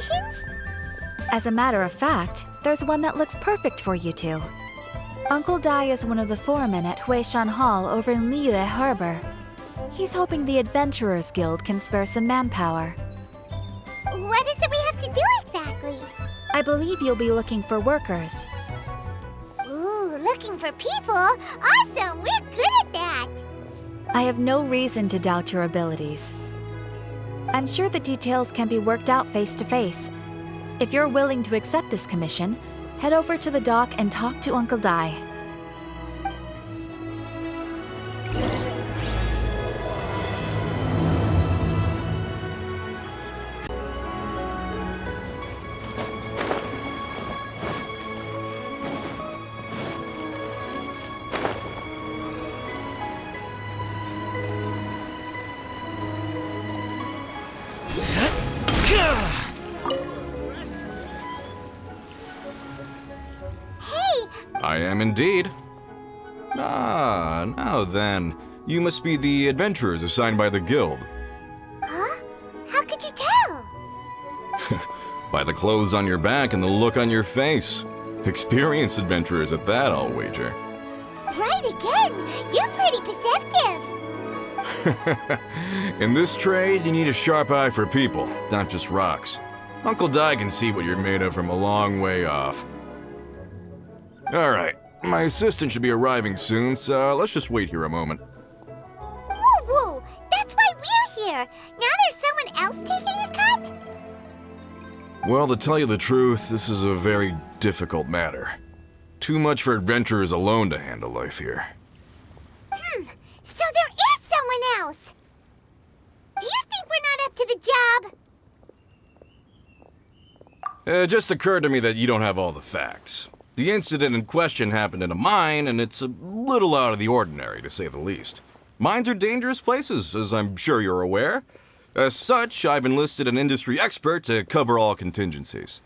expeditions? As a matter of fact, there's one that looks perfect for you two. Uncle Dai is one of the foremen at Huishan Hall over in Liyue Harbor. He's hoping the Adventurers Guild can spare some manpower. What is it we have to do exactly? I believe you'll be looking for workers. Ooh, looking for people? Awesome! We're good at that! I have no reason to doubt your abilities. I'm sure the details can be worked out face to face. If you're willing to accept this commission, head over to the dock and talk to Uncle Dai. I am indeed. Now then, you must be the adventurers assigned by the guild. Huh? How could you tell? By the clothes on your back and the look on your face. Experienced adventurers at that, I'll wager. Right again! You're pretty perceptive! In this trade, you need a sharp eye for people, not just rocks. Uncle Dai can see what you're made of from a long way off. Alright, my assistant should be arriving soon, so let's just wait here a moment. Woo-woo! That's why we're here! Now there's someone else taking a cut? Well, to tell you the truth, this is a very difficult matter. Too much for adventurers alone to handle life here. So there is someone else! Do you think we're not up to the job? It just occurred to me that you don't have all the facts. The incident in question happened in a mine, and it's a little out of the ordinary, to say the least. Mines are dangerous places, as I'm sure you're aware. As such, I've enlisted an industry expert to cover all contingencies.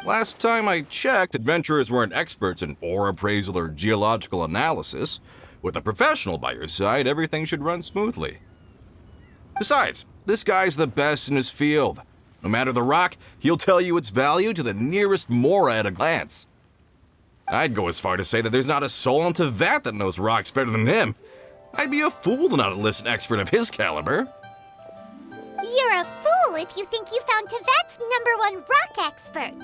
Last time I checked, adventurers weren't experts in ore appraisal or geological analysis. With a professional by your side, everything should run smoothly. Besides, this guy's the best in his field. No matter the rock, he'll tell you its value to the nearest mora at a glance. I'd go as far to say that there's not a soul on Tevat that knows rocks better than him. I'd be a fool to not enlist an expert of his caliber. You're a fool if you think you found Tevat's #1 rock expert.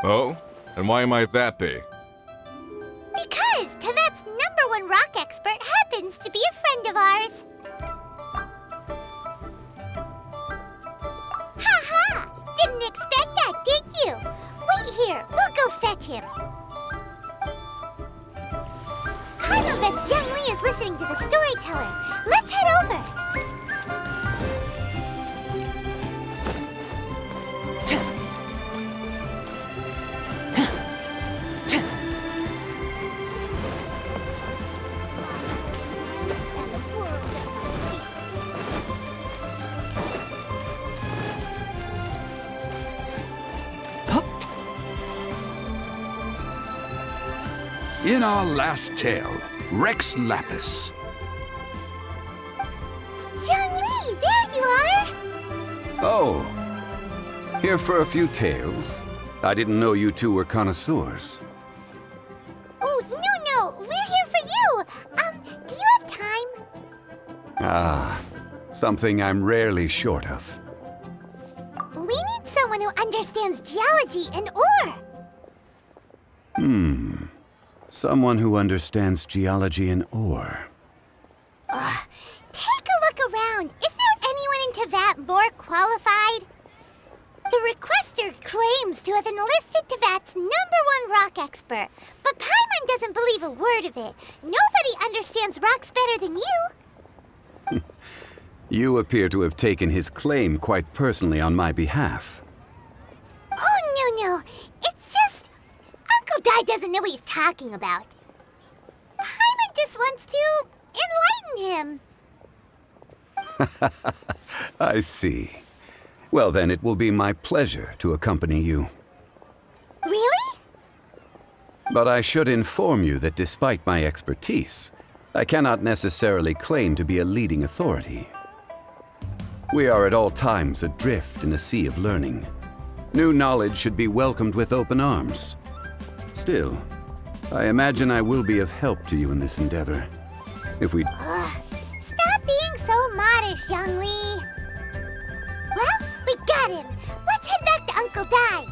Oh? And why might that be? Because Tevat's #1 rock expert happens to be a friend of ours. Ha-ha! Didn't expect that, did you? Wait here, we'll go fetch him. I bet Zhongli is listening to the storyteller. Let's head over. In our last tale, Rex Lapis. Zhongli, there you are! Oh, here for a few tales. I didn't know you two were connoisseurs. Oh, no, we're here for you. Do you have time? Ah, something I'm rarely short of. We need someone who understands geology and ore. Someone who understands geology and ore. Take a look around. Is there anyone in Tevat more qualified? The requester claims to have enlisted Tevat's #1 rock expert, but Paimon doesn't believe a word of it. Nobody understands rocks better than you. You appear to have taken his claim quite personally on my behalf. Oh, no. It's just... Uncle Dai doesn't know what he's talking about. Paimon just wants to enlighten him. I see. Well, then it will be my pleasure to accompany you. Really? But I should inform you that despite my expertise, I cannot necessarily claim to be a leading authority. We are at all times adrift in a sea of learning. New knowledge should be welcomed with open arms. Still, I imagine I will be of help to you in this endeavor. If we... Stop being so modest, Zhongli. Well, we got him. Let's head back to Uncle Dai.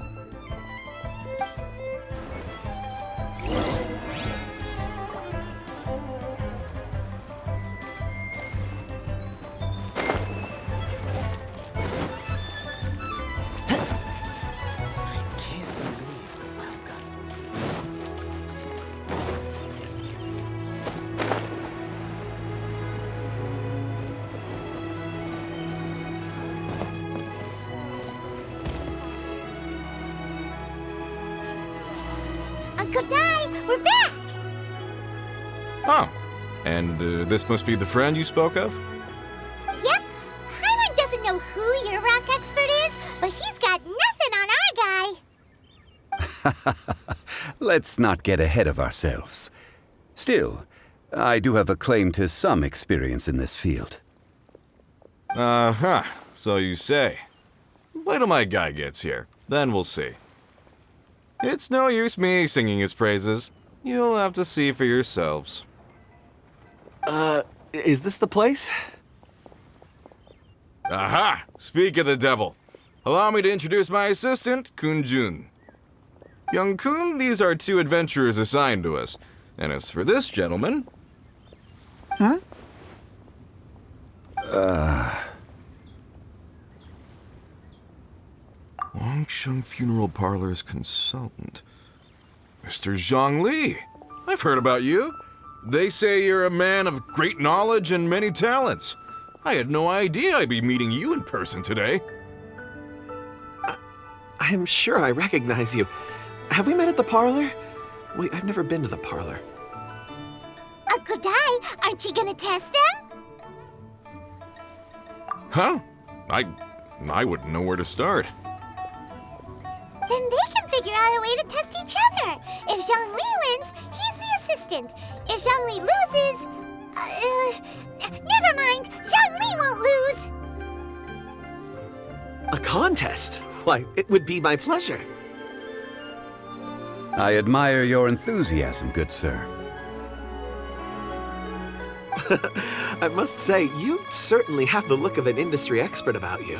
Uncle Dai, we're back! Oh, and this must be the friend you spoke of? Yep. Paimon doesn't know who your rock expert is, but he's got nothing on our guy. Let's not get ahead of ourselves. Still, I do have a claim to some experience in this field. Uh-huh, so you say. Wait till my guy gets here, then we'll see. It's no use me singing his praises. You'll have to see for yourselves. Is this the place? Aha! Speak of the devil. Allow me to introduce my assistant, Kun Jun. Young Kun, these are two adventurers assigned to us. And as for this gentleman... Huh? Wangsheng Funeral Parlor's consultant. Mr. Zhongli. I've heard about you. They say you're a man of great knowledge and many talents. I had no idea I'd be meeting you in person today. I'm sure I recognize you. Have we met at the parlor? Wait, I've never been to the parlor. Uncle Dai, aren't you gonna test them? Huh? I wouldn't know where to start. Then they can figure out a way to test each other. If Zhongli wins, he's the assistant. If Zhongli loses... never mind. Zhongli won't lose. A contest? Why, it would be my pleasure. I admire your enthusiasm, good sir. I must say, you certainly have the look of an industry expert about you.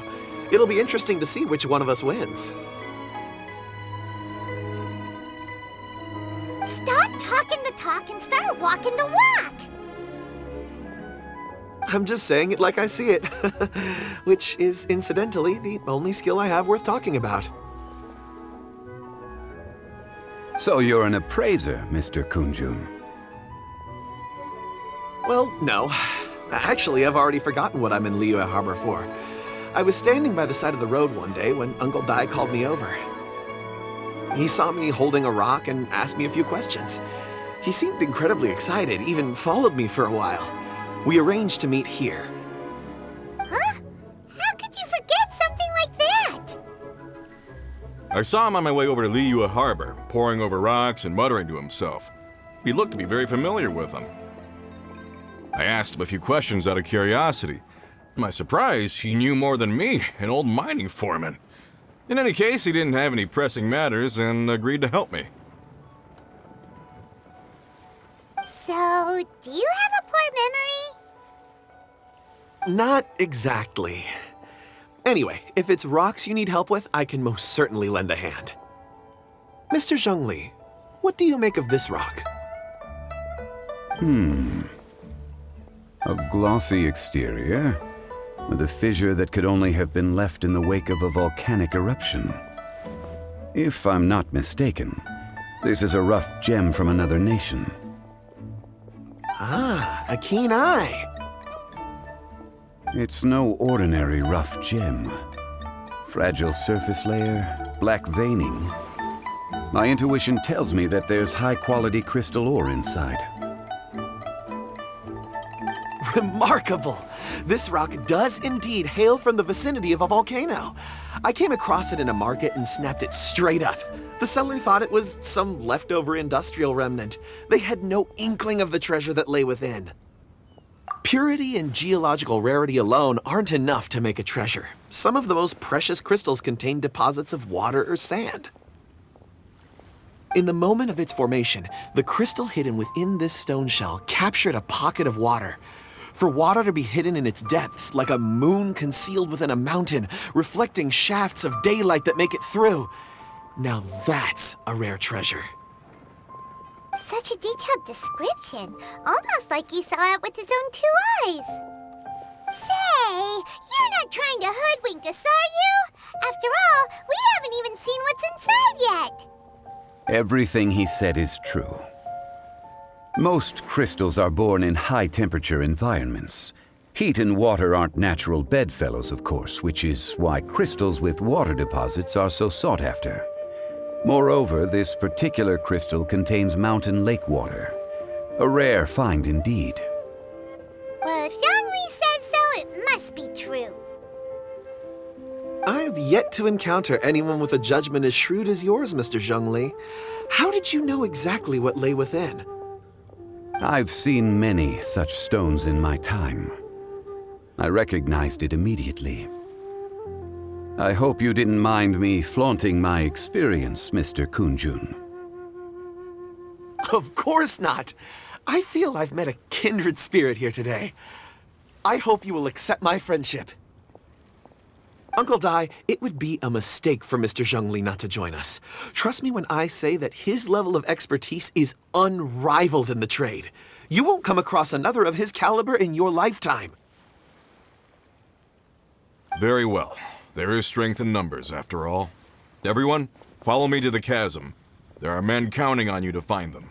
It'll be interesting to see which one of us wins. Stop talking the talk and start walking the walk. I'm just saying it like I see it, which is, incidentally, the only skill I have worth talking about. So you're an appraiser, Mr. Kunjun. Well, no. Actually, I've already forgotten what I'm in Liyue Harbor for. I was standing by the side of the road one day when Uncle Dai called me over. He saw me holding a rock and asked me a few questions. He seemed incredibly excited, even followed me for a while. We arranged to meet here. Huh? How could you forget something like that? I saw him on my way over to Liyue Harbor, poring over rocks and muttering to himself. He looked to be very familiar with them. I asked him a few questions out of curiosity. To my surprise, he knew more than me, an old mining foreman. In any case, he didn't have any pressing matters and agreed to help me. So, do you have a poor memory? Not exactly. Anyway, if it's rocks you need help with, I can most certainly lend a hand. Mr. Zhongli, what do you make of this rock? A glossy exterior, with a fissure that could only have been left in the wake of a volcanic eruption. If I'm not mistaken, this is a rough gem from another nation. Ah, a keen eye. It's no ordinary rough gem. Fragile surface layer, black veining. My intuition tells me that there's high-quality crystal ore inside. Remarkable! This rock does indeed hail from the vicinity of a volcano. I came across it in a market and snapped it straight up. The seller thought it was some leftover industrial remnant. They had no inkling of the treasure that lay within. Purity and geological rarity alone aren't enough to make a treasure. Some of the most precious crystals contain deposits of water or sand. In the moment of its formation, the crystal hidden within this stone shell captured a pocket of water. For water to be hidden in its depths, like a moon concealed within a mountain, reflecting shafts of daylight that make it through. Now that's a rare treasure. Such a detailed description, almost like he saw it with his own 2 eyes. Say, you're not trying to hoodwink us, are you? After all, we haven't even seen what's inside yet. Everything he said is true. Most crystals are born in high-temperature environments. Heat and water aren't natural bedfellows, of course, which is why crystals with water deposits are so sought after. Moreover, this particular crystal contains mountain lake water. A rare find indeed. Well, if Zhongli says so, it must be true. I've yet to encounter anyone with a judgment as shrewd as yours, Mr. Zhongli. How did you know exactly what lay within? I've seen many such stones in my time. I recognized it immediately. I hope you didn't mind me flaunting my experience, Mr. Kunjun. Of course not. I feel I've met a kindred spirit here today. I hope you will accept my friendship. Uncle Dai, it would be a mistake for Mr. Zhongli not to join us. Trust me when I say that his level of expertise is unrivaled in the trade. You won't come across another of his caliber in your lifetime. Very well. There is strength in numbers, after all. Everyone, follow me to the chasm. There are men counting on you to find them.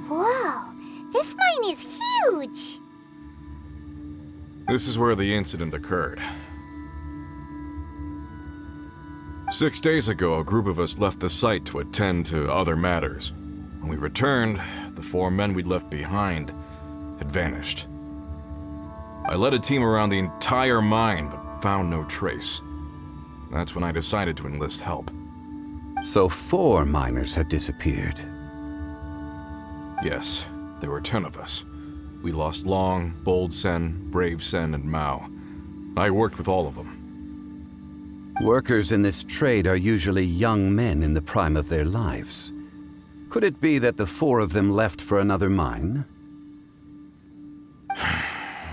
Whoa, this mine is huge! This is where the incident occurred. 6 days ago, a group of us left the site to attend to other matters. When we returned, the 4 men we'd left behind had vanished. I led a team around the entire mine, but found no trace. That's when I decided to enlist help. So 4 miners had disappeared. Yes, there were 10 of us. We lost Long, Bold Sen, Brave Sen, and Mao. I worked with all of them. Workers in this trade are usually young men in the prime of their lives. Could it be that the 4 of them left for another mine?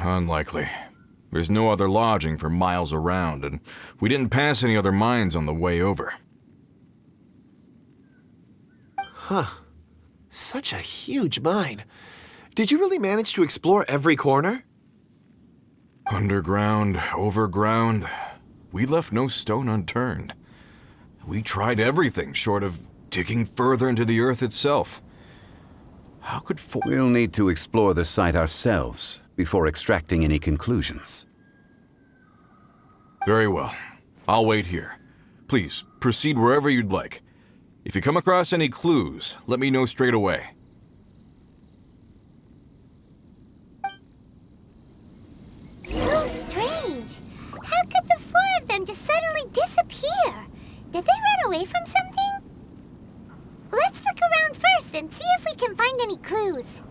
Unlikely. There's no other lodging for miles around, and we didn't pass any other mines on the way over. Huh. Such a huge mine. Did you really manage to explore every corner? Underground, overground. We left no stone unturned. We tried everything short of digging further into the earth itself. How could We'll need to explore the site ourselves before extracting any conclusions. Very well. I'll wait here. Please, proceed wherever you'd like. If you come across any clues, let me know straight away. So strange. How could the 4 of them just suddenly disappear? Did they run away from something? and see if we can find any clues.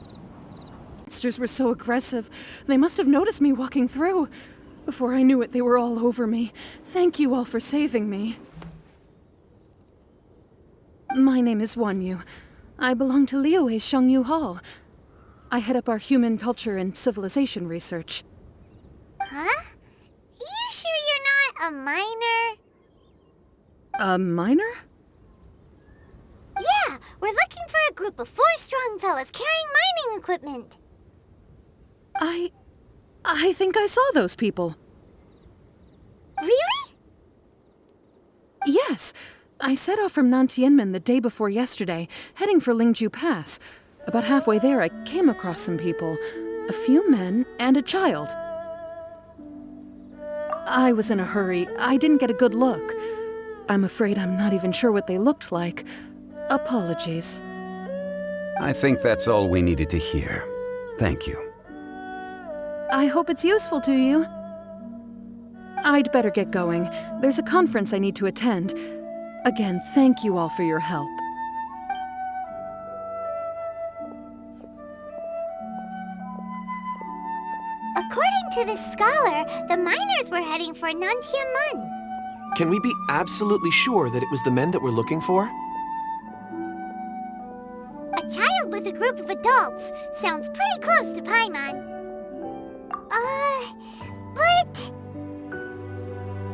Monsters were so aggressive. They must have noticed me walking through. Before I knew it, they were all over me. Thank you all for saving me. My name is Wanyu. I belong to Liyue's Shengyu Hall. I head up our human culture and civilization research. Huh? You sure you're not a miner? A miner? Yeah, we're looking for a group of 4 strong fellas carrying mining equipment. I think I saw those people. Really? Yes. I set off from Nantianmen the day before yesterday, heading for Lingju Pass. About halfway there, I came across some people. A few men and a child. I was in a hurry. I didn't get a good look. I'm afraid I'm not even sure what they looked like. Apologies. I think that's all we needed to hear. Thank you. I hope it's useful to you. I'd better get going. There's a conference I need to attend. Again, thank you all for your help. According to this scholar, the miners were heading for Nantianmen. Can we be absolutely sure that it was the men that we're looking for? A child with a group of adults sounds pretty close to Paimon. But...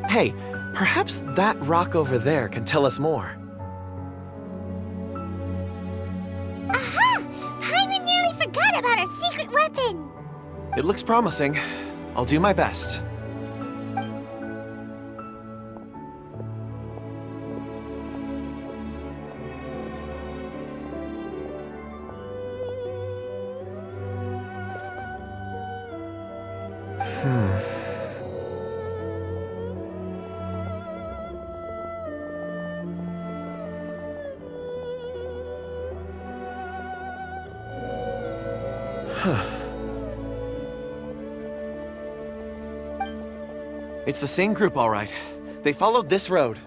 Hey, perhaps that rock over there can tell us more. Aha! Paimon nearly forgot about our secret weapon! It looks promising. I'll do my best. It's the same group, all right. They followed this road.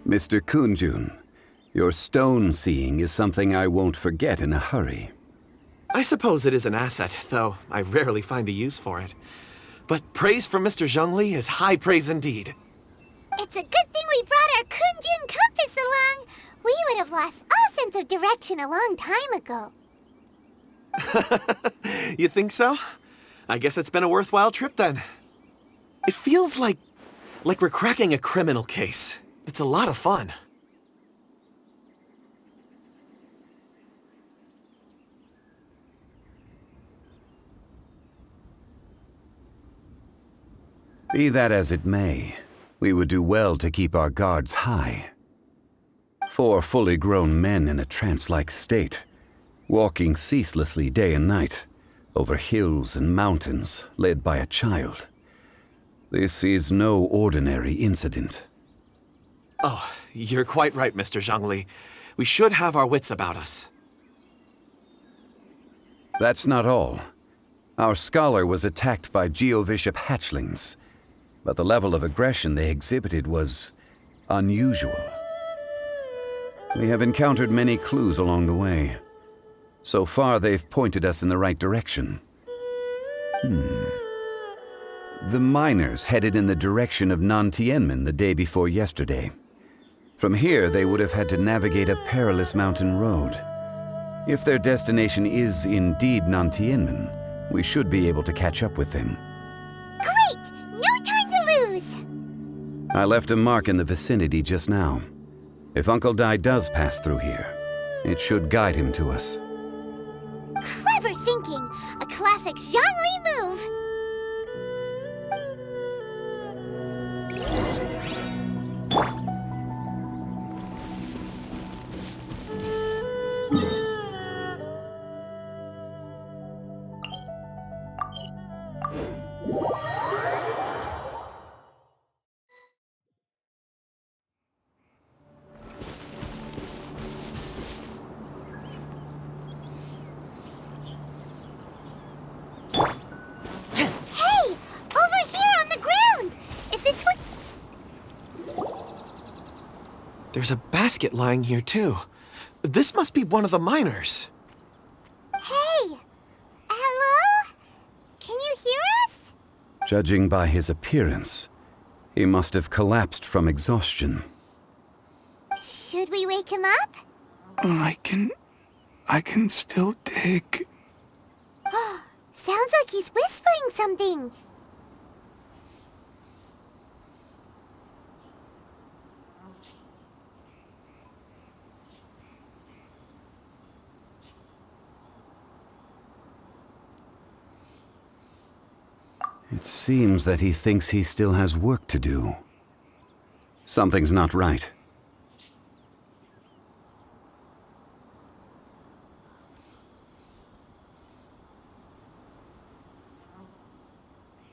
Mr. Kunjun, your stone seeing is something I won't forget in a hurry. I suppose it is an asset, though I rarely find a use for it. But praise from Mr. Zhongli is high praise indeed. It's a good thing we brought our Kunjun compass along. We would have lost all sense of direction a long time ago. You think so? I guess it's been a worthwhile trip then. It feels like we're cracking a criminal case. It's a lot of fun. Be that as it may, we would do well to keep our guards high. 4 fully grown men in a trance-like state, walking ceaselessly day and night, over hills and mountains, led by a child. This is no ordinary incident. Oh, you're quite right, Mr. Zhongli. We should have our wits about us. That's not all. Our scholar was attacked by Geovishap hatchlings, but the level of aggression they exhibited was unusual. We have encountered many clues along the way. So far, they've pointed us in the right direction. The miners headed in the direction of Nantianmen the day before yesterday. From here, they would have had to navigate a perilous mountain road. If their destination is indeed Nantianmen, we should be able to catch up with them. Great! No time to lose! I left a mark in the vicinity just now. If Uncle Dai does pass through here, it should guide him to us. Clever thinking! A classic Zhongli move! There's a basket lying here, too. This must be one of the miners. Hey! Hello? Can you hear us? Judging by his appearance, he must have collapsed from exhaustion. Should we wake him up? I can still dig. Sounds like he's whispering something. It seems that he thinks he still has work to do. Something's not right.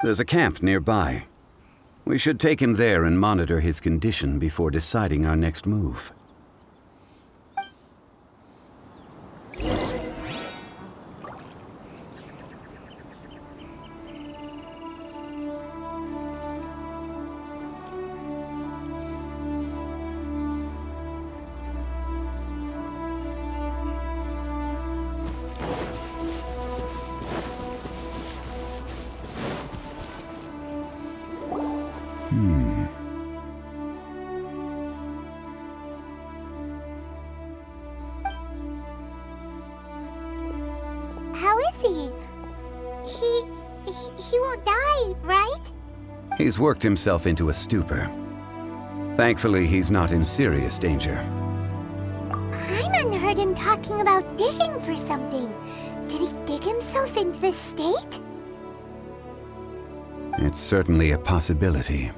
There's a camp nearby. We should take him there and monitor his condition before deciding our next move. How is he? He won't die, right? He's worked himself into a stupor. Thankfully, he's not in serious danger. Paimon heard him talking about digging for something. Did he dig himself into this state? It's certainly a possibility.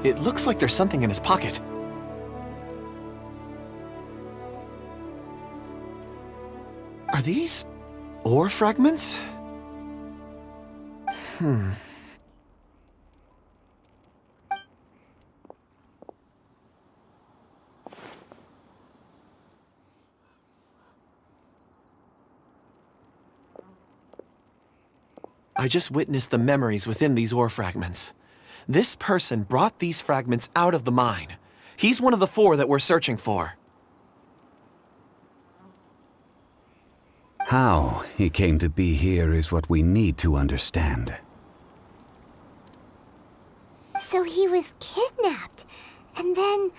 It looks like there's something in his pocket. Are these ore fragments? I just witnessed the memories within these ore fragments. This person brought these fragments out of the mine. He's one of the 4 that we're searching for. How he came to be here is what we need to understand. So he was kidnapped and then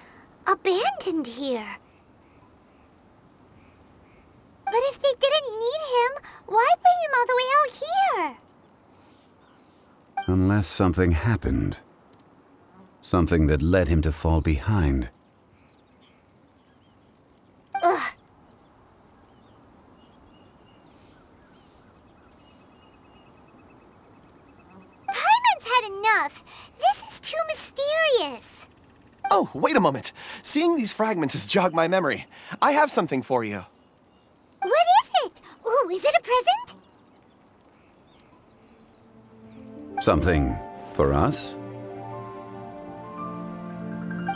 abandoned here. But if they didn't need him, why bring him all the way out here? Unless something happened. Something that led him to fall behind. Ugh. Paimon's had enough. This is too mysterious. Oh, wait a moment. Seeing these fragments has jogged my memory. I have something for you. What is it? Ooh, is it a present? Something for us?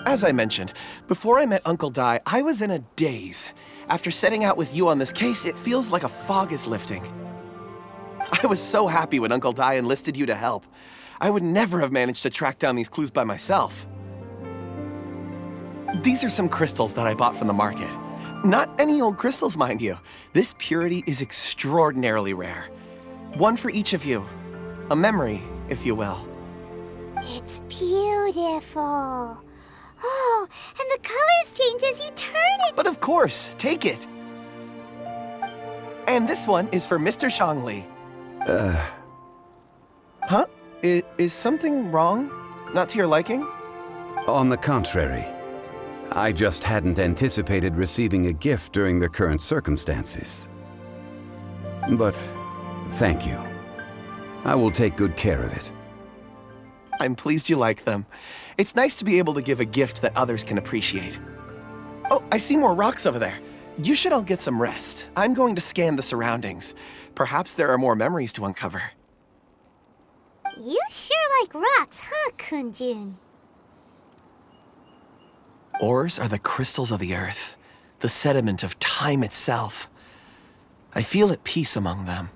As I mentioned, before I met Uncle Dai, I was in a daze. After setting out with you on this case, it feels like a fog is lifting. I was so happy when Uncle Dai enlisted you to help. I would never have managed to track down these clues by myself. These are some crystals that I bought from the market. Not any old crystals, mind you. This purity is extraordinarily rare. One for each of you. A memory, if you will. It's beautiful. Oh, and the colors change as you turn it. But of course, take it. And this one is for Mr. Zhongli. Huh? Is something wrong? Not to your liking? On the contrary. I just hadn't anticipated receiving a gift during the current circumstances. But thank you. I will take good care of it. I'm pleased you like them. It's nice to be able to give a gift that others can appreciate. Oh, I see more rocks over there. You should all get some rest. I'm going to scan the surroundings. Perhaps there are more memories to uncover. You sure like rocks, huh, Kunjun? Ores are the crystals of the earth, the sediment of time itself. I feel at peace among them.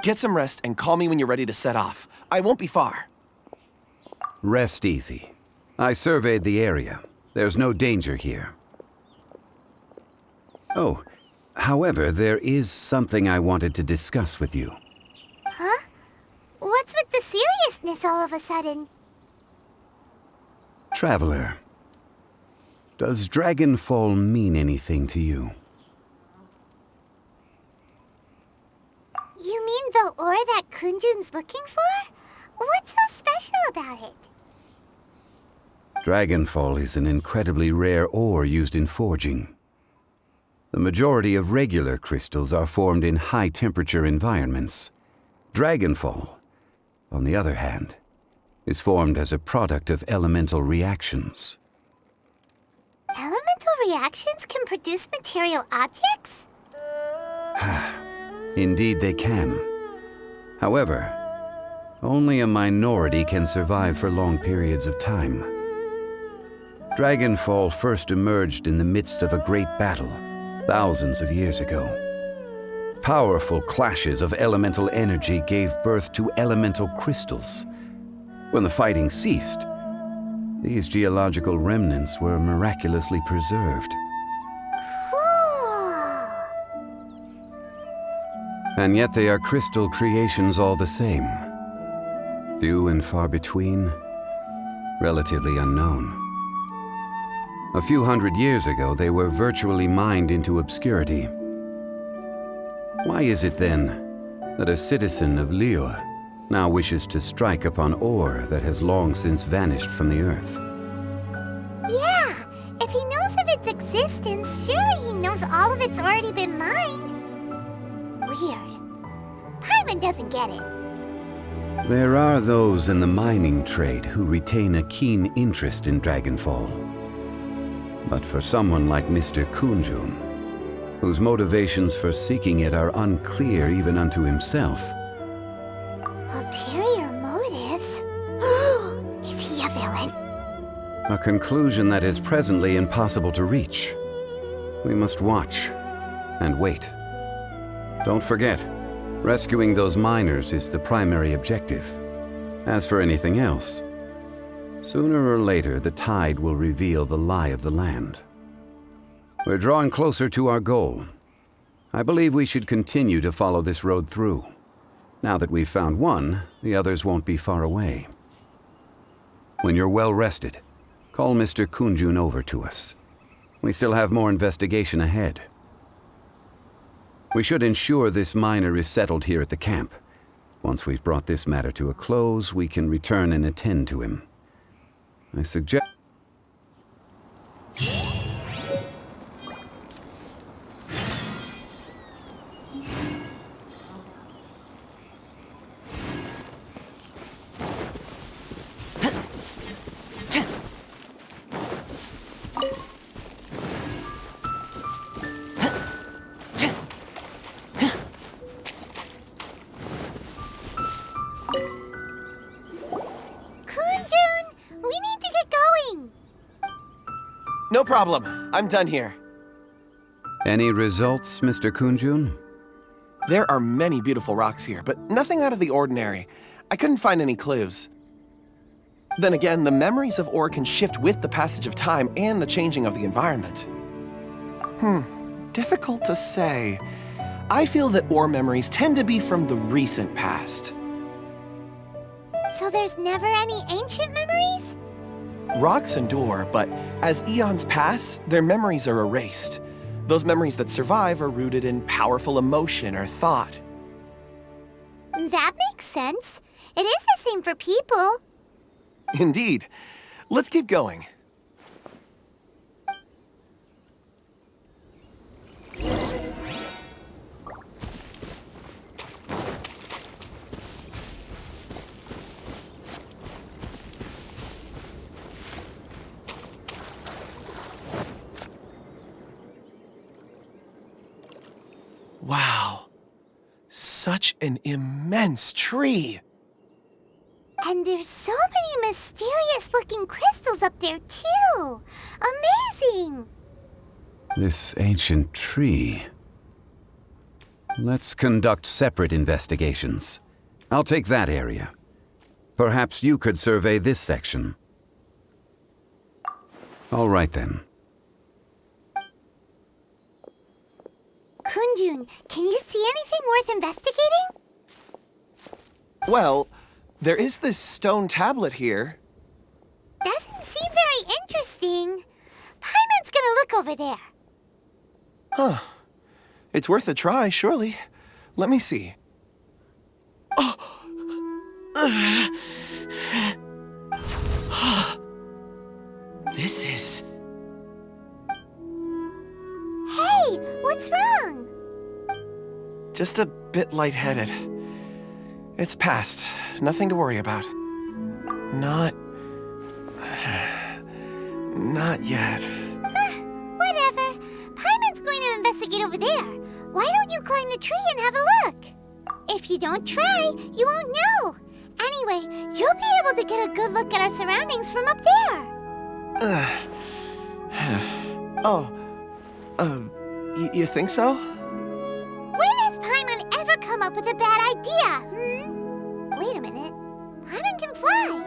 Get some rest and call me when you're ready to set off. I won't be far. Rest easy. I surveyed the area. There's no danger here. Oh, however, there is something I wanted to discuss with you. Huh? What's with the seriousness all of a sudden? Traveler, does Dragonfall mean anything to you? You mean the ore that Kunjun's looking for? What's so special about it? Dragonfall is an incredibly rare ore used in forging. The majority of regular crystals are formed in high-temperature environments. Dragonfall, on the other hand, is formed as a product of elemental reactions. Elemental reactions can produce material objects? Indeed they can. However, only a minority can survive for long periods of time. Dragonfall first emerged in the midst of a great battle, thousands of years ago. Powerful clashes of elemental energy gave birth to elemental crystals. When the fighting ceased, these geological remnants were miraculously preserved. Cool. And yet they are crystal creations all the same. Few and far between, relatively unknown. A few hundred years ago, they were virtually mined into obscurity. Why is it then that a citizen of Liyue now wishes to strike upon ore that has long since vanished from the earth? Yeah, if he knows of its existence, surely he knows all of it's already been mined. Weird. Paimon doesn't get it. There are those in the mining trade who retain a keen interest in Dragonfall. But for someone like Mr. Kunjun, whose motivations for seeking it are unclear even unto himself. Ulterior motives? Is he a villain? A conclusion that is presently impossible to reach. We must watch and wait. Don't forget, rescuing those miners is the primary objective. As for anything else, sooner or later the tide will reveal the lie of the land. We're drawing closer to our goal. I believe we should continue to follow this road through. Now that we've found one, the others won't be far away. When you're well rested, call Mr. Kunjun over to us. We still have more investigation ahead. We should ensure this miner is settled here at the camp. Once we've brought this matter to a close, we can return and attend to him. I suggest... No problem. I'm done here. Any results, Mr. Kunjun? There are many beautiful rocks here, but nothing out of the ordinary. I couldn't find any clues. Then again, the memories of ore can shift with the passage of time and the changing of the environment. Difficult to say. I feel that ore memories tend to be from the recent past. So there's never any ancient memories? Rocks endure, but as eons pass, their memories are erased. Those memories that survive are rooted in powerful emotion or thought. That makes sense. It is the same for people. Indeed. Let's keep going. Wow. Such an immense tree. And there's so many mysterious-looking crystals up there, too. Amazing! This ancient tree. Let's conduct separate investigations. I'll take that area. Perhaps you could survey this section. All right then. Kunjun, can you see anything worth investigating? Well, there is this stone tablet here. Doesn't seem very interesting. Paimon's gonna look over there. Huh. It's worth a try, surely. Let me see. This is... Hey, what's wrong? just a bit lightheaded. It's past. Nothing to worry about. Not yet. Whatever. Paimon's going to investigate over there. Why don't you climb the tree and have a look? If you don't try, you won't know. Anyway, you'll be able to get a good look at our surroundings from up there. You think so? When has Paimon ever come up with a bad idea, Wait a minute. Paimon can fly.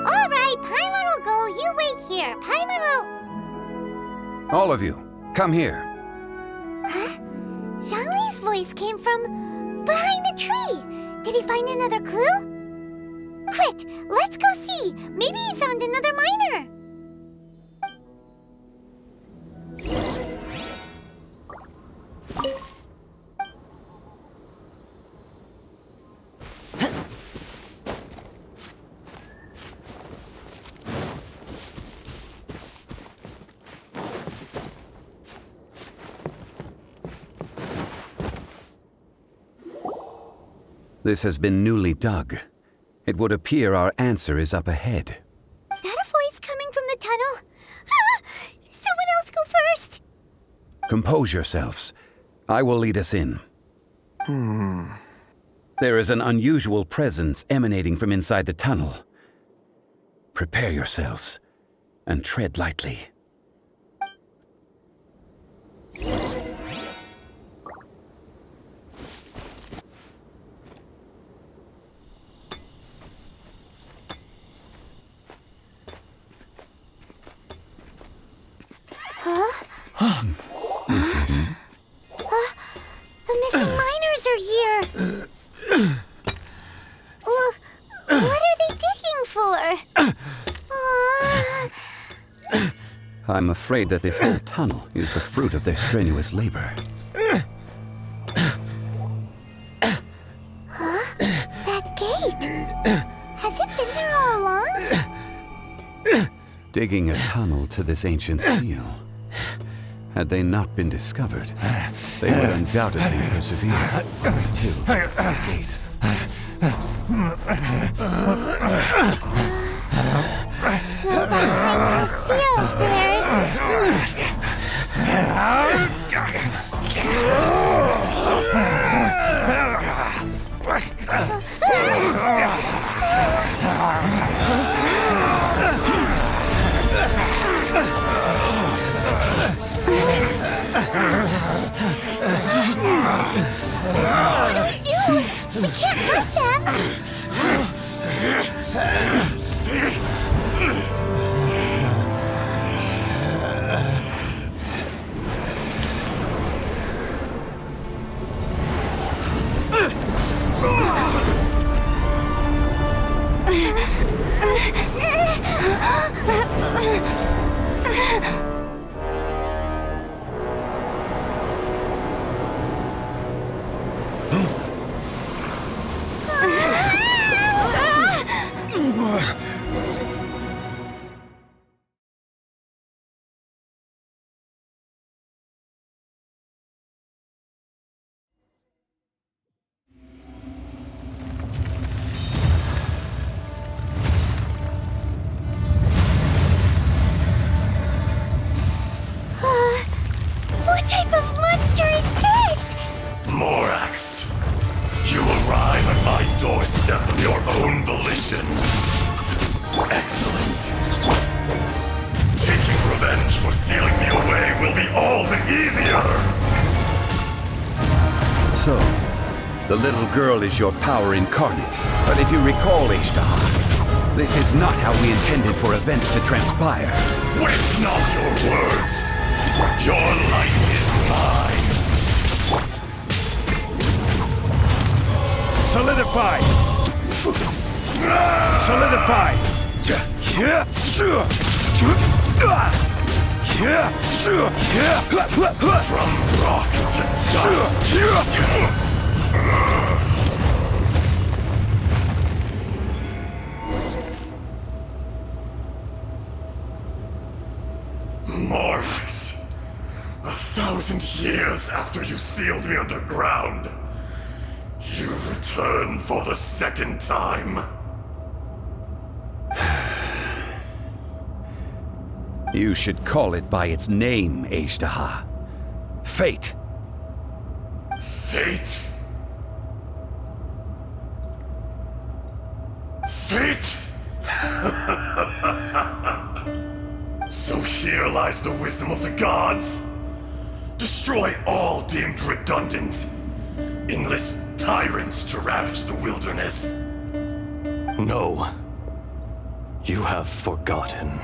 All right, Paimon will go. You wait here. Paimon will... All of you, come here. Huh? Zhongli's voice came from behind the tree. Did he find another clue? Quick, let's go see. Maybe he found another miner. This has been newly dug. It would appear our answer is up ahead. Is that a voice coming from the tunnel? Someone else go first. Compose yourselves. I will lead us in. There is an unusual presence emanating from inside the tunnel. Prepare yourselves and tread lightly. This is... The missing miners are here. What are they digging for? I'm afraid that this whole tunnel is the fruit of their strenuous labor. That gate. Has it been there all along? Digging a tunnel to this ancient seal. Had they not been discovered, they would undoubtedly persevere till the gate. So behind the seal, there's... What do we do? We can't hurt them. What type of monster is this? Morax, you arrive at my doorstep of your own volition. Excellent. Taking revenge for sealing me away will be all the easier. So, the little girl is your power incarnate. But if you recall, Ishtar, this is not how we intended for events to transpire. Waste not your words. Your life is mine. Solidify! Solidify! From rock to dust. Morax, 1,000 years after you sealed me underground, you return for the second time. You should call it by its name, Ishtar. Fate. Fate? Fate? So here lies the wisdom of the gods. Destroy all deemed redundant. Enlist tyrants to ravage the wilderness. No. You have forgotten.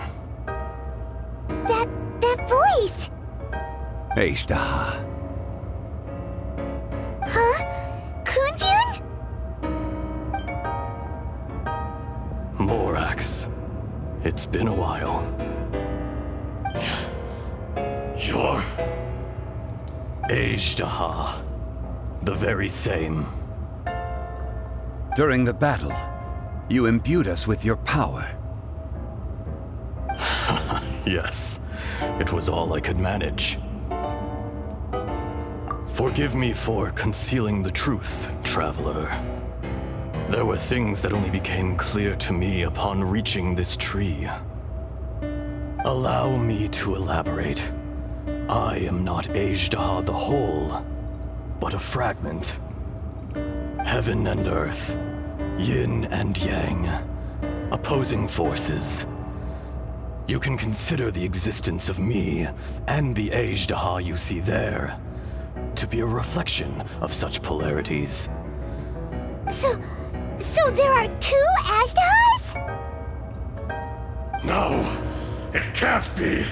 That voice! Ishtar. Huh? Kunjun? Morax. It's been a while. You're... Ejdaha. The very same. During the battle, you imbued us with your power. Yes. It was all I could manage. Forgive me for concealing the truth, traveler. There were things that only became clear to me upon reaching this tree. Allow me to elaborate. I am not Ejdaha the whole, but a fragment. Heaven and earth, yin and yang, opposing forces. You can consider the existence of me and the Ejdaha you see there to be a reflection of such polarities. So there are two Ashdahas? No, it can't be.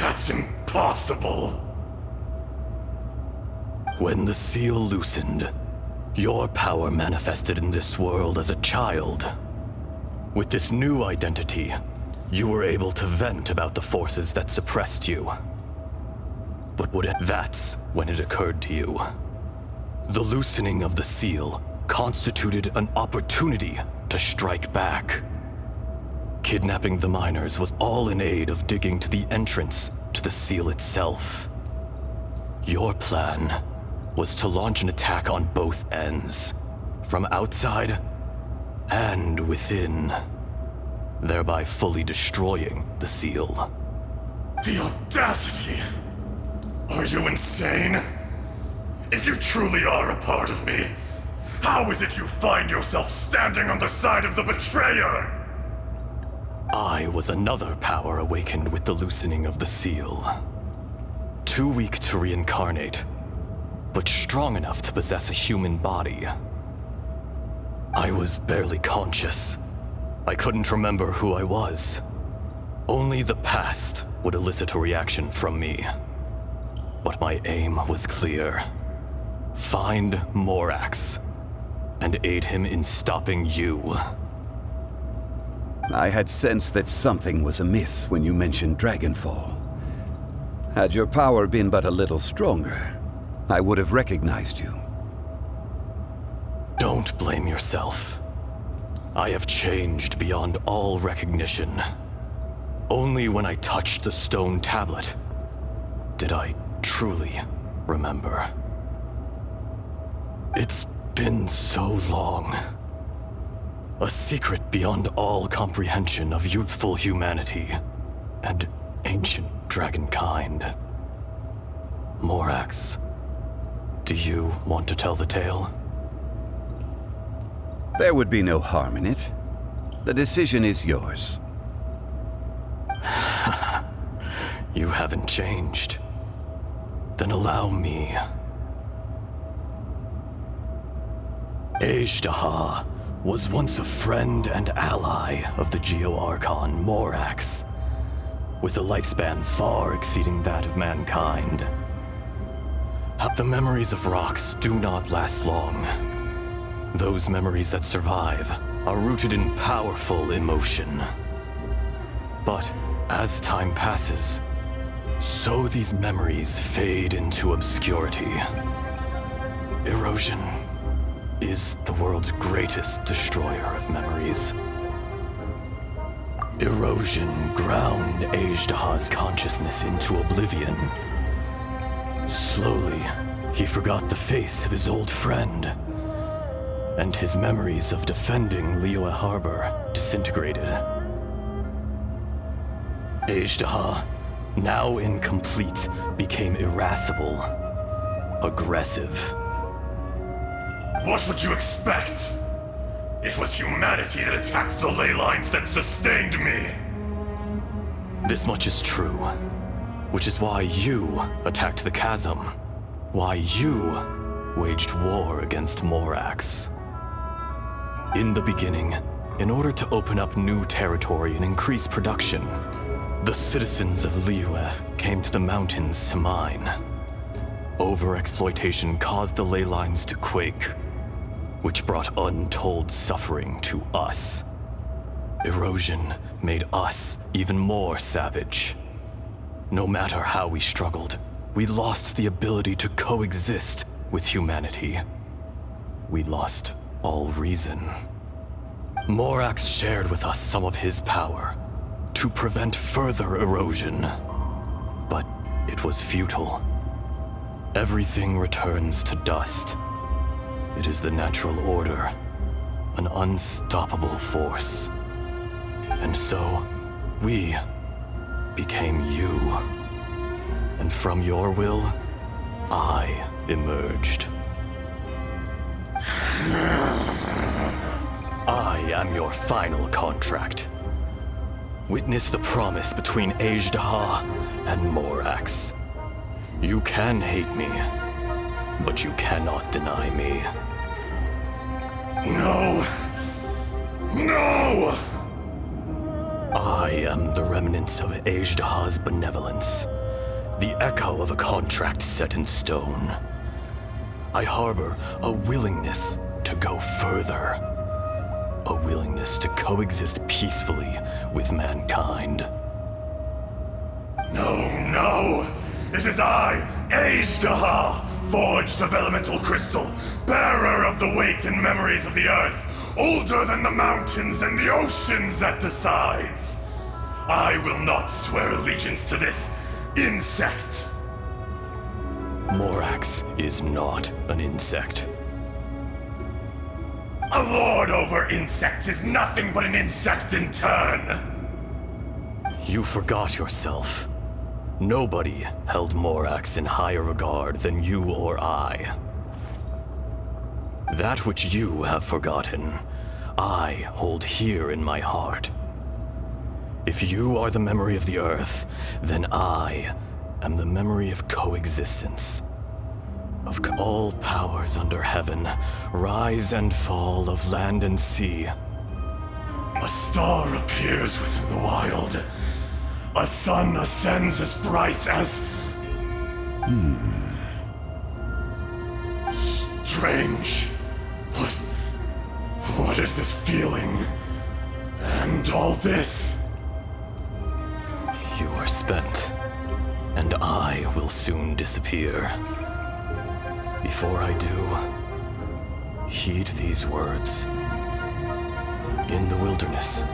That's impossible. When the seal loosened, your power manifested in this world as a child. With this new identity, you were able to vent about the forces that suppressed you. But that's when it occurred to you. The loosening of the seal constituted an opportunity to strike back. Kidnapping the miners was all in aid of digging to the entrance to the seal itself. Your plan was to launch an attack on both ends, from outside and within, thereby fully destroying the seal. The audacity! Are you insane? If you truly are a part of me, how is it you find yourself standing on the side of the betrayer? I was another power awakened with the loosening of the seal. Too weak to reincarnate, but strong enough to possess a human body. I was barely conscious. I couldn't remember who I was. Only the past would elicit a reaction from me. But my aim was clear. Find Morax, and aid him in stopping you. I had sensed that something was amiss when you mentioned Dragonfall. Had your power been but a little stronger, I would have recognized you. Don't blame yourself. I have changed beyond all recognition. Only when I touched the stone tablet did I truly remember. It's been so long. A secret beyond all comprehension of youthful humanity and ancient dragonkind. Morax, do you want to tell the tale? There would be no harm in it. The decision is yours. You haven't changed. Then allow me. Azhdaha was once a friend and ally of the Geo-Archon Morax, with a lifespan far exceeding that of mankind. The memories of rocks do not last long. Those memories that survive are rooted in powerful emotion. But as time passes, so these memories fade into obscurity. Erosion is the world's greatest destroyer of memories. Erosion ground Azhdaha's consciousness into oblivion. Slowly, he forgot the face of his old friend, and his memories of defending Liyue Harbor disintegrated. Azhdaha, now incomplete, became irascible, aggressive. What would you expect? It was humanity that attacked the ley lines that sustained me. This much is true, which is why you attacked the chasm, why you waged war against Morax. In the beginning, in order to open up new territory and increase production, the citizens of Liyue came to the mountains to mine. Overexploitation caused the ley lines to quake, which brought untold suffering to us. Erosion made us even more savage. No matter how we struggled, we lost the ability to coexist with humanity. We lost all reason. Morax shared with us some of his power to prevent further erosion, but it was futile. Everything returns to dust. It is the natural order, an unstoppable force. And so, we became you. And from your will, I emerged. I am your final contract. Witness the promise between Azhdaha and Morax. You can hate me, but you cannot deny me. No! No! I am the remnants of Azhdaha's benevolence, the echo of a contract set in stone. I harbor a willingness to go further, a willingness to coexist peacefully with mankind. No! It is I, Azhdaha, forged of elemental crystal, bearer of the weight and memories of the earth, older than the mountains and the oceans that decides. I will not swear allegiance to this insect. Morax is not an insect. A lord over insects is nothing but an insect in turn. You forgot yourself. Nobody held Morax in higher regard than you or I. That which you have forgotten, I hold here in my heart. If you are the memory of the earth, then I am the memory of coexistence. Of all powers under heaven, rise and fall of land and sea. A star appears within the wild. A sun ascends as bright as... Strange. What is this feeling? And all this? You are spent, and I will soon disappear. Before I do, heed these words. In the wilderness,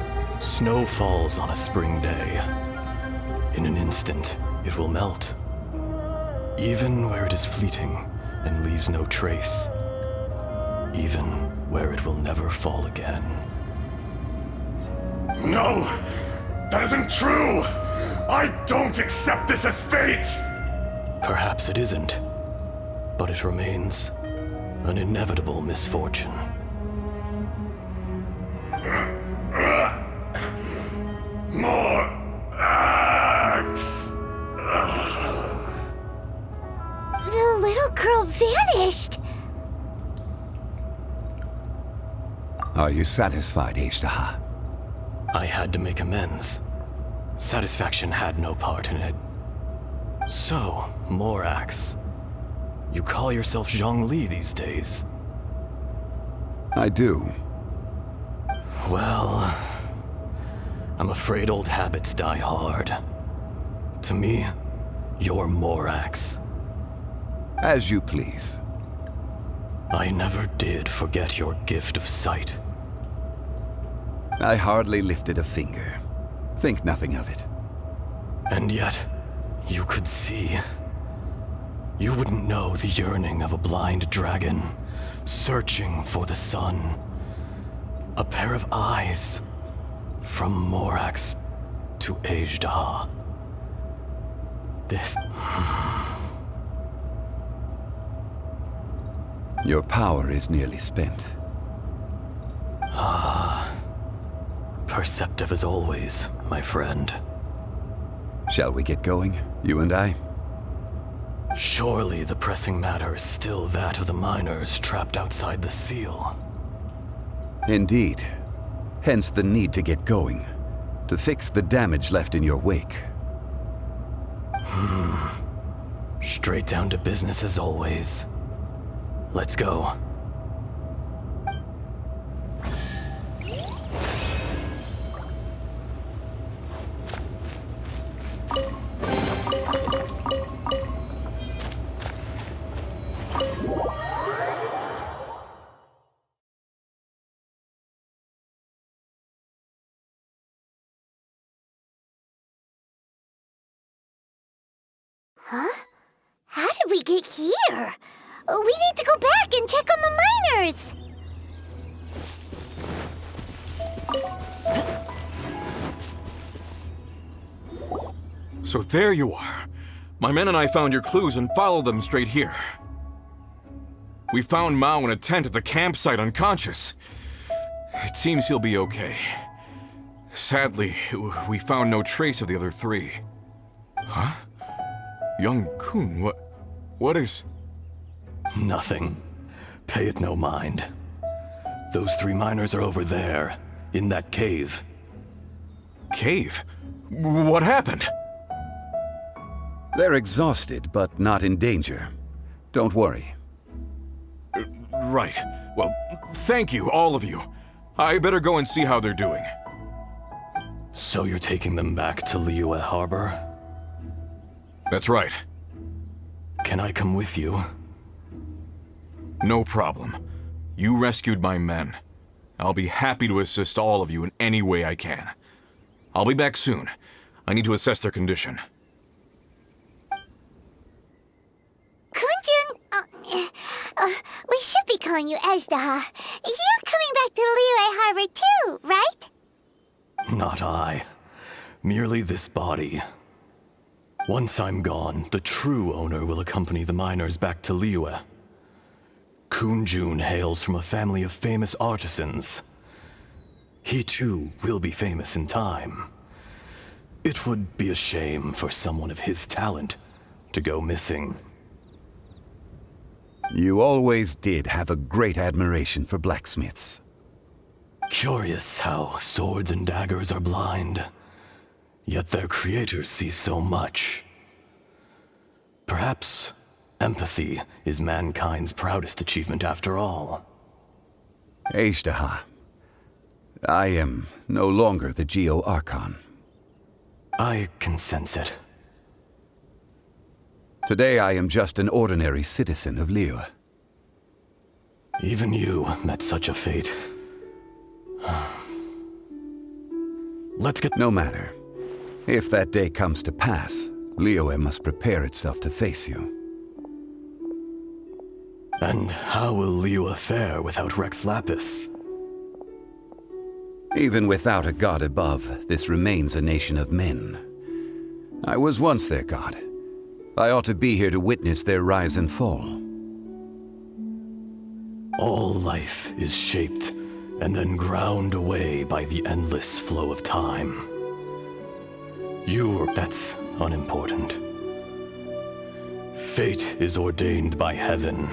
snow falls on a spring day. In an instant, it will melt. Even where it is fleeting and leaves no trace. Even where it will never fall again. No! That isn't true! I don't accept this as fate! Perhaps it isn't, but it remains an inevitable misfortune. More axe! The little girl vanished! Are you satisfied, Ishtaha? I had to make amends. Satisfaction had no part in it. So, Morax, you call yourself Zhongli these days? I do. Well, I'm afraid old habits die hard. To me, you're Morax. As you please. I never did forget your gift of sight. I hardly lifted a finger. Think nothing of it. And yet, you could see. You wouldn't know the yearning of a blind dragon, searching for the sun. A pair of eyes, from Morax to Ejdah. This... Your power is nearly spent. Perceptive as always, my friend. Shall we get going, you and I? Surely the pressing matter is still that of the miners trapped outside the seal. Indeed. Hence the need to get going, to fix the damage left in your wake. Straight down to business as always. Let's go. Huh? How did we get here? We need to go back and check on the miners! So there you are. My men and I found your clues and followed them straight here. We found Mao in a tent at the campsite unconscious. It seems he'll be okay. Sadly, we found no trace of the other three. Huh? Young Kun, what is... Nothing. Pay it no mind. Those three miners are over there, in that cave. Cave? What happened? They're exhausted, but not in danger. Don't worry. Right. Well, thank you, all of you. I better go and see how they're doing. So you're taking them back to Liyue Harbor? That's right. Can I come with you? No problem. You rescued my men. I'll be happy to assist all of you in any way I can. I'll be back soon. I need to assess their condition. Kunjun, we should be calling you Ejdah. You're coming back to Liyue Harbor too, right? Not I. Merely this body. Once I'm gone, the true owner will accompany the miners back to Liyue. Kunjun hails from a family of famous artisans. He too will be famous in time. It would be a shame for someone of his talent to go missing. You always did have a great admiration for blacksmiths. Curious how swords and daggers are blind, yet their creators see so much. Perhaps empathy is mankind's proudest achievement after all. Ejdah, I am no longer the Geo-Archon. I can sense it. Today I am just an ordinary citizen of Liyue. Even you met such a fate. Let's get... No matter. If that day comes to pass, Liyue must prepare itself to face you. And how will Liyue fare without Rex Lapis? Even without a god above, this remains a nation of men. I was once their god. I ought to be here to witness their rise and fall. All life is shaped and then ground away by the endless flow of time. That's unimportant. Fate is ordained by heaven.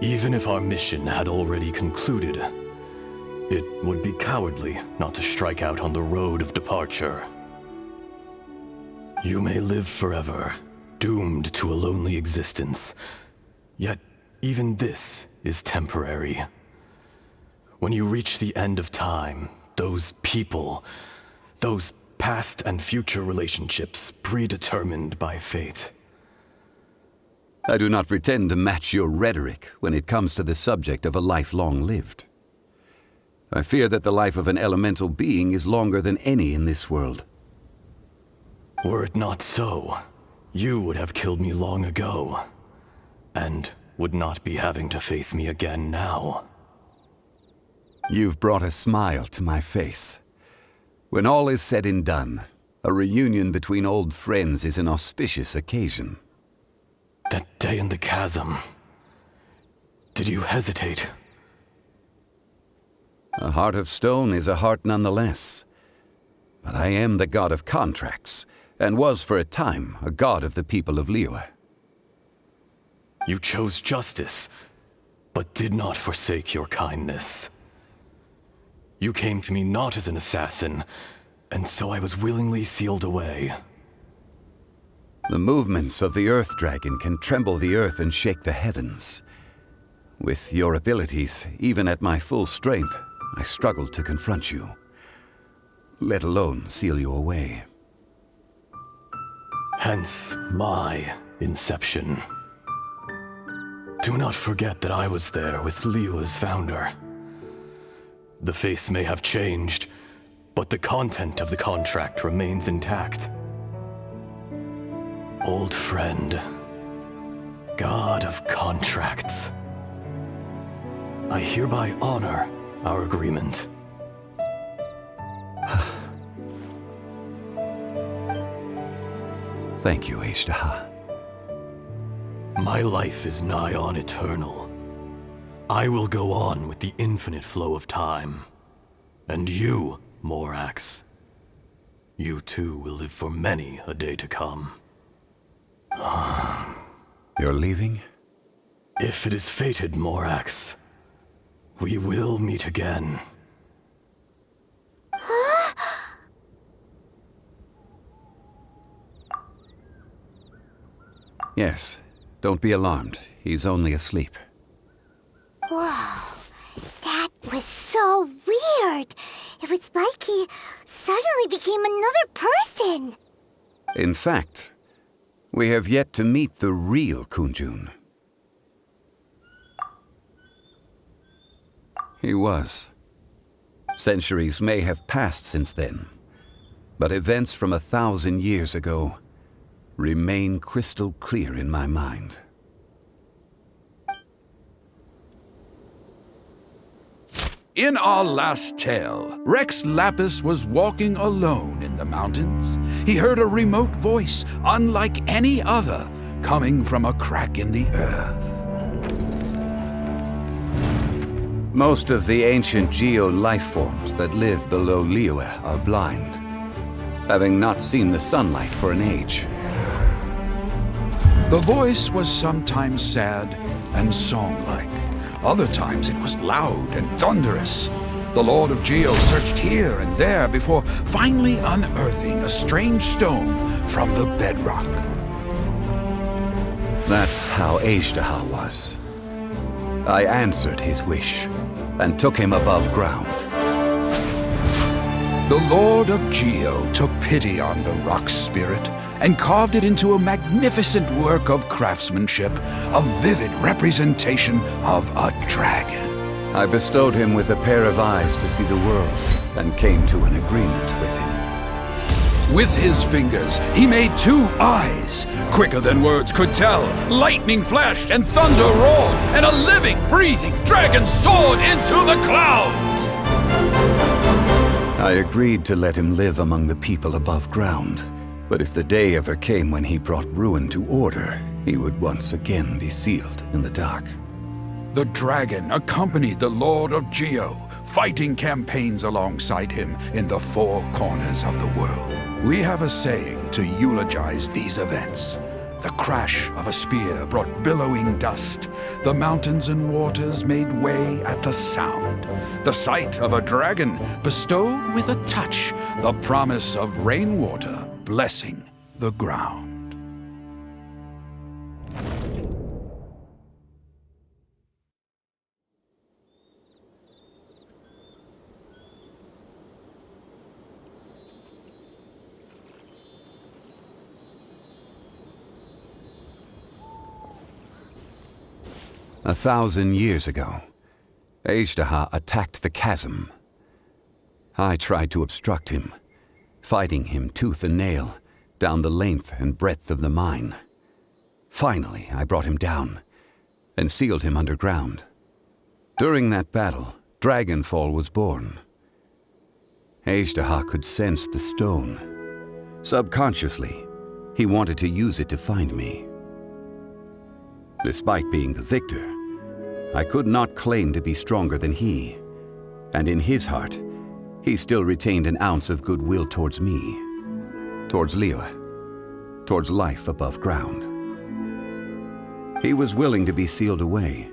Even if our mission had already concluded, It would be cowardly not to strike out on the road of departure. You may live forever, doomed to a lonely existence. Yet, even this is temporary. When you reach the end of time, those people, those past and future relationships predetermined by fate. I do not pretend to match your rhetoric when it comes to the subject of a life long lived. I fear that the life of an elemental being is longer than any in this world. Were it not so, you would have killed me long ago, and would not be having to face me again now. You've brought a smile to my face. When all is said and done, a reunion between old friends is an auspicious occasion. That day in the chasm, did you hesitate? A heart of stone is a heart nonetheless. But I am the god of contracts, and was for a time a god of the people of Liyue. You chose justice, but did not forsake your kindness. You came to me not as an assassin, and so I was willingly sealed away. The movements of the Earth Dragon can tremble the earth and shake the heavens. With your abilities, even at my full strength, I struggled to confront you, let alone seal you away. Hence my inception. Do not forget that I was there with Liyue's founder. The face may have changed, but the content of the contract remains intact. Old friend, god of contracts, I hereby honor our agreement. Thank you, Ishtaha. My life is nigh on eternal. I will go on with the infinite flow of time. And you, Morax, you too will live for many a day to come. You're leaving? If it is fated, Morax, we will meet again. Yes. Don't be alarmed. He's only asleep. Whoa, that was so weird. It was like he suddenly became another person. In fact, we have yet to meet the real Kunjun. He was. Centuries may have passed since then, but events from 1,000 years ago remain crystal clear in my mind. In our last tale, Rex Lapis was walking alone in the mountains. He heard a remote voice, unlike any other, coming from a crack in the earth. Most of the ancient geo-life forms that live below Liyue are blind, having not seen the sunlight for an age. The voice was sometimes sad and song-like. Other times it was loud and thunderous. The Lord of Geo searched here and there before finally unearthing a strange stone from the bedrock. That's how Ishtaha was. I answered his wish and took him above ground. The Lord of Geo took pity on the rock spirit and carved it into a magnificent work of craftsmanship, a vivid representation of a dragon. I bestowed him with a pair of eyes to see the world and came to an agreement with him. With his fingers, he made 2 eyes. Quicker than words could tell, lightning flashed and thunder roared, and a living, breathing dragon soared into the clouds. I agreed to let him live among the people above ground, but if the day ever came when he brought ruin to order, he would once again be sealed in the dark. The dragon accompanied the Lord of Geo, fighting campaigns alongside him in the 4 corners of the world. We have a saying to eulogize these events. The crash of a spear brought billowing dust. The mountains and waters made way at the sound. The sight of a dragon bestowed with a touch the promise of rainwater blessing the ground. A 1,000 years ago, Azhdaha attacked the chasm. I tried to obstruct him, fighting him tooth and nail down the length and breadth of the mine. Finally, I brought him down and sealed him underground. During that battle, Dragonfall was born. Azhdaha could sense the stone. Subconsciously, he wanted to use it to find me. Despite being the victor, I could not claim to be stronger than he, and in his heart, he still retained an ounce of goodwill towards me, towards Liyue, towards life above ground. He was willing to be sealed away,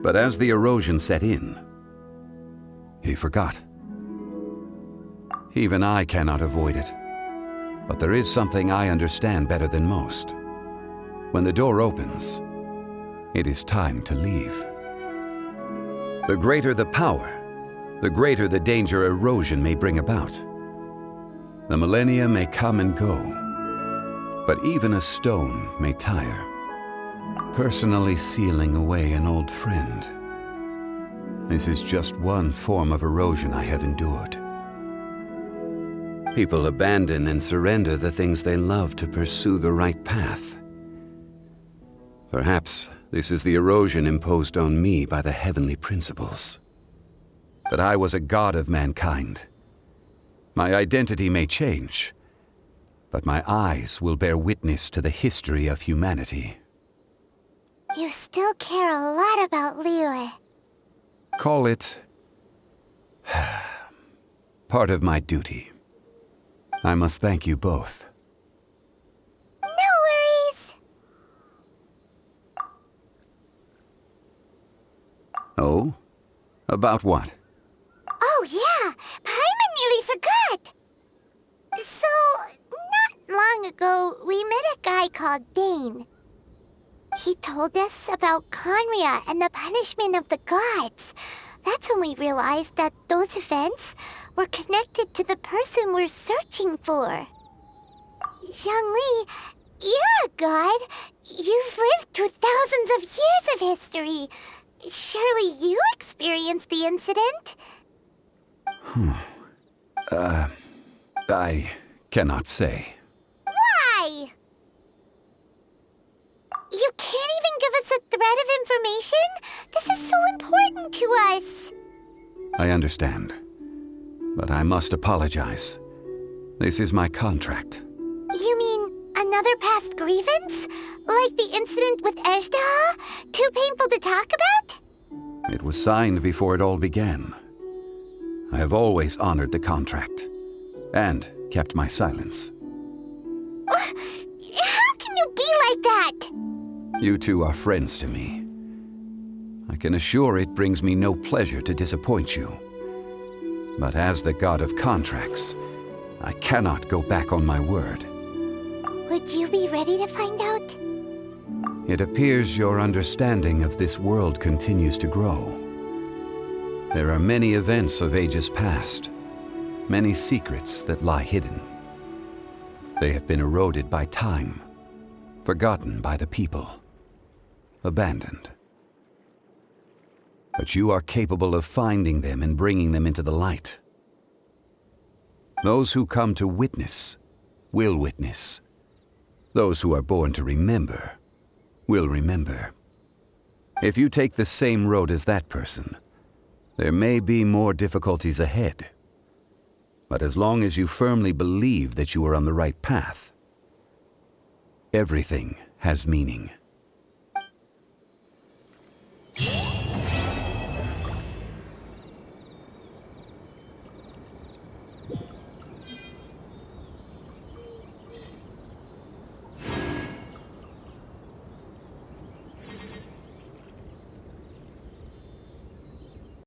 but as the erosion set in, he forgot. Even I cannot avoid it, but there is something I understand better than most. When the door opens, it is time to leave. The greater the power, the greater the danger erosion may bring about. The millennia may come and go, but even a stone may tire. Personally sealing away an old friend. This is just one form of erosion I have endured. People abandon and surrender the things they love to pursue the right path. Perhaps this is the erosion imposed on me by the heavenly principles. But I was a god of mankind. My identity may change, but my eyes will bear witness to the history of humanity. You still care a lot about Liyue. Call it part of my duty. I must thank you both. No worries. Oh? About what? Oh yeah, Paimon nearly forgot. So, not long ago, we met a guy called Dane. He told us about Conria and the punishment of the gods. That's when we realized that those events were connected to the person we're searching for. Zhongli, you're a god. You've lived through thousands of years of history. Surely you experienced the incident? I cannot say. Why? You can't even give us a thread of information? This is so important to us. I understand. But I must apologize. This is my contract. You mean another past grievance? Like the incident with Azhdaha? Too painful to talk about? It was signed before it all began. I have always honored the contract. And kept my silence. How can you be like that? You two are friends to me. I can assure it brings me no pleasure to disappoint you. But as the god of contracts, I cannot go back on my word. Would you be ready to find out? It appears your understanding of this world continues to grow. There are many events of ages past, many secrets that lie hidden. They have been eroded by time, forgotten by the people, abandoned. But you are capable of finding them and bringing them into the light. Those who come to witness will witness. Those who are born to remember will remember. If you take the same road as that person, there may be more difficulties ahead. But as long as you firmly believe that you are on the right path, everything has meaning.